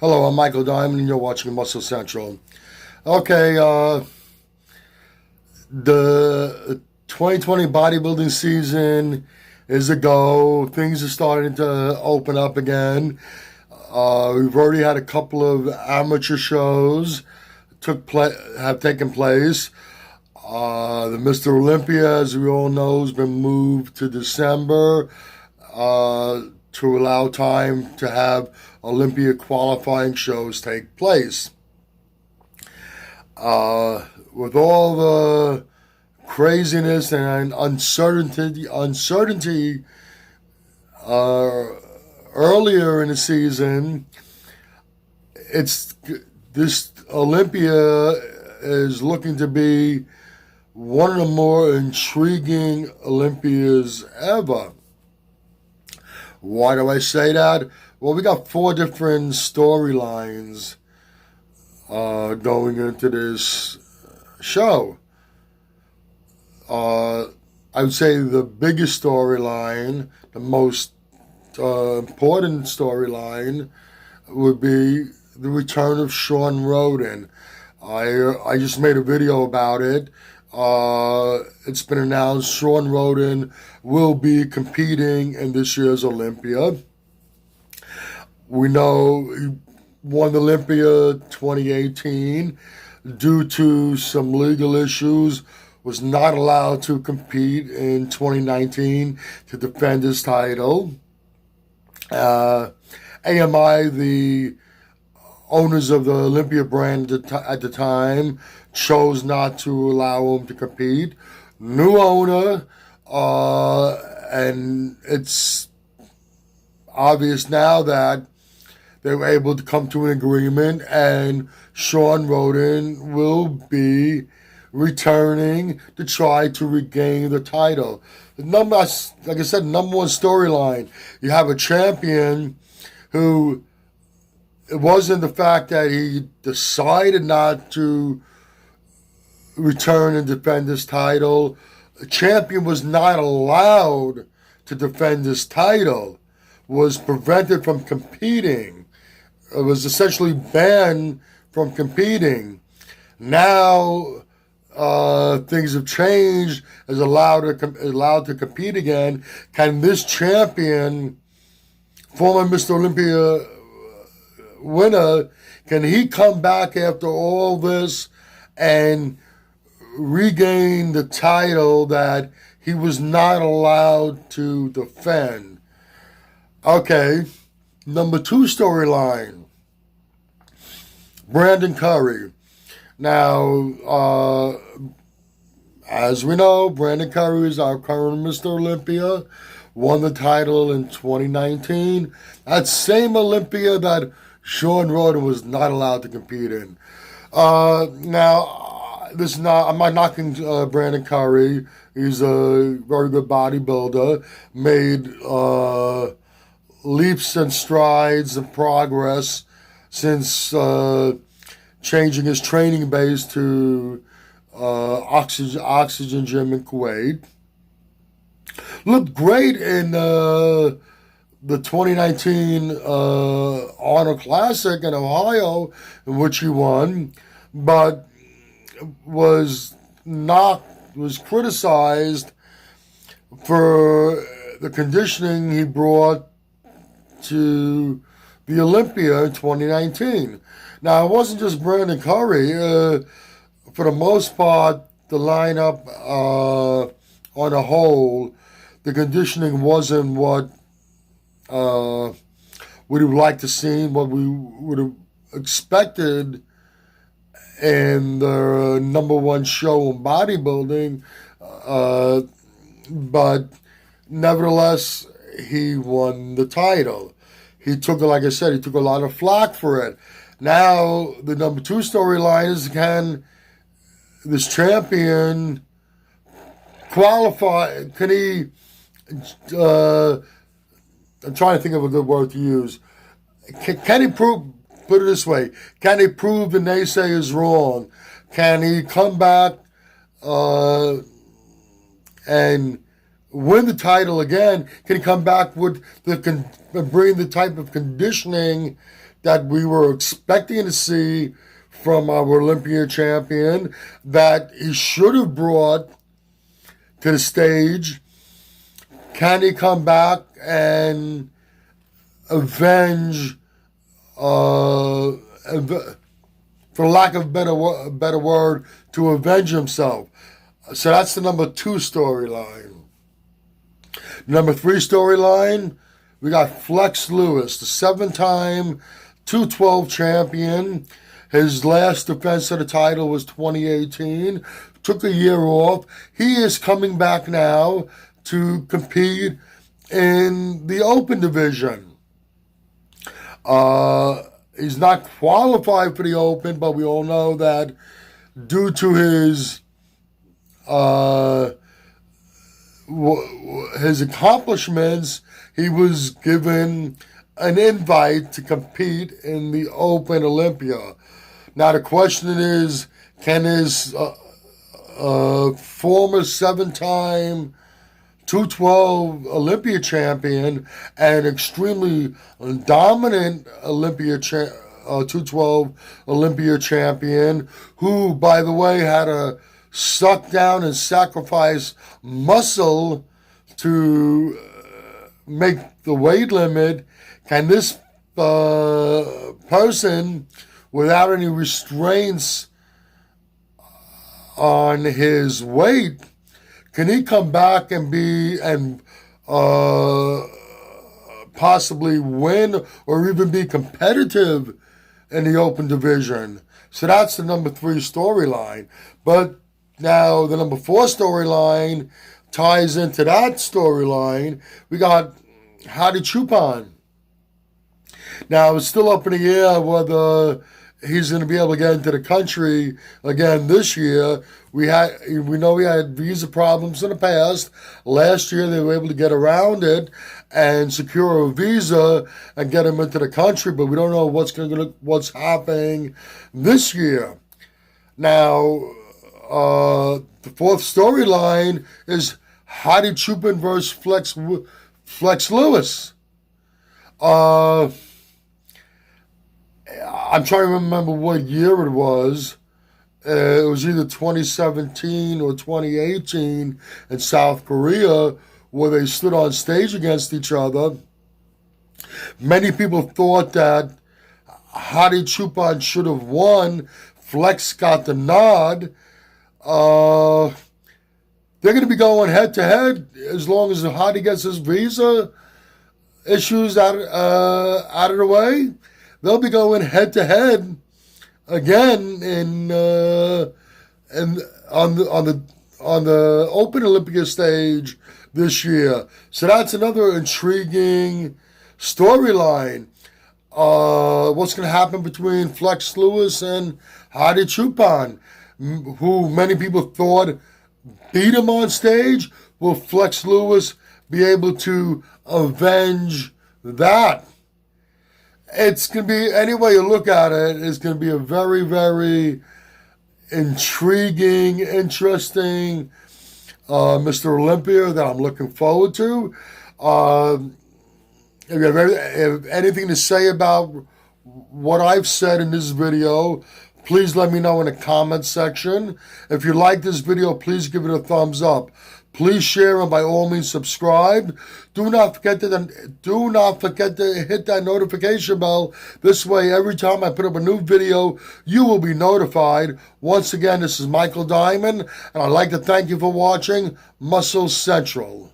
Hello, I'm Michael Diamond, and you're watching Muscle Central. Okay, the 2020 bodybuilding season is a go. Things are starting to open up again. We've already had a couple of amateur shows have taken place. The Mr. Olympia, as we all know, has been moved to December to allow time to have Olympia qualifying shows take place. With all the craziness and uncertainty uh, earlier in the season, it's this Olympia is looking to be one of the more intriguing Olympias ever. Why do I say that? Well, we got four different storylines going into this show. I would say the biggest storyline, the most important storyline, would be the return of Sean Roden. I just made a video about it. It's been announced Sean Roden will be competing in this year's Olympia. We know he won Olympia 2018 due to some legal issues, was not allowed to compete in 2019 to defend his title. AMI, the owners of the Olympia brand at the time, chose not to allow him to compete. New owner, and it's obvious now that they were able to come to an agreement, and Sean Roden will be returning to try to regain the title. Like I said, number one storyline. You have a champion who, it wasn't the fact that he decided not to return and defend his title. The champion was not allowed to defend his title, was prevented from competing. It was essentially banned from competing. Now things have changed. Is allowed to compete again. Can this champion, former Mr. Olympia winner, can he come back after all this and regain the title that he was not allowed to defend? Okay, number two storyline, Brandon Curry. Now, as we know, Brandon Curry is our current Mr. Olympia, won the title in 2019. That same Olympia that Sean Roden was not allowed to compete in. Now, I'm not knocking Brandon Curry. He's a very good bodybuilder, made leaps and strides and progress since changing his training base to Oxygen Gym in Kuwait. Looked great in the 2019 Arnold Classic in Ohio, in which he won, but was criticized for the conditioning he brought to the Olympia in 2019. Now, it wasn't just Brandon Curry. For the most part, the lineup on a whole, the conditioning wasn't what we'd have liked to see, what we would have expected in the number one show in bodybuilding. But nevertheless, he won the title. Like I said, he took a lot of flack for it. Now, the number two storyline is, can this champion qualify? Can he, I'm trying to think of a good word to use. Can he put it this way, can he prove the naysayers wrong? Can he come back and win the title again? Can he come back with bring the type of conditioning that we were expecting to see from our Olympia champion, that he should have brought to the stage. Can he come back and avenge, for lack of a better word, to avenge himself? So that's the number 2 storyline. Number 3 storyline, we got Flex Lewis, the 7-time 212 champion. His last defense of the title was 2018. Took a year off. He is coming back now to compete in the open division. He's not qualified for the open, but we all know that due to his accomplishments, he was given an invite to compete in the Open Olympia. Now the question is, can his former 7-time 212 Olympia champion and extremely dominant 212 Olympia champion, who, by the way, had to suck down and sacrifice muscle to make the weight limit, can this person, without any restraints on his weight, can he come back and possibly win or even be competitive in the open division? So that's the number 3 storyline. But now the number 4 storyline ties into that storyline. We got Hadi Choopan. Now it's still up in the air whether he's going to be able to get into the country again this year. We know we had visa problems in the past. Last year they were able to get around it and secure a visa and get him into the country, but we don't know what's happening this year. Now, the 4th storyline is Hadi Choopan versus Flex Lewis. I'm trying to remember what year it was. It was either 2017 or 2018 in South Korea, where they stood on stage against each other. Many people thought that Hadi Choopan should have won. Flex got the nod. They're going to be going head-to-head as long as Hadi gets his visa issues out of the way. They'll be going head-to-head again on the Open Olympia stage this year. So that's another intriguing storyline. What's going to happen between Flex Lewis and Hadi Choopan, who many people thought beat him on stage? Will Flex Lewis be able to avenge that? It's going to be, any way you look at it, it's going to be a very, very intriguing, interesting Mr. Olympia that I'm looking forward to. If you have anything to say about what I've said in this video, please let me know in the comment section. If you like this video, please give it a thumbs up. Please share and by all means subscribe. Do not forget to hit that notification bell. This way, every time I put up a new video, you will be notified. Once again, this is Michael Diamond, and I'd like to thank you for watching Muscle Central.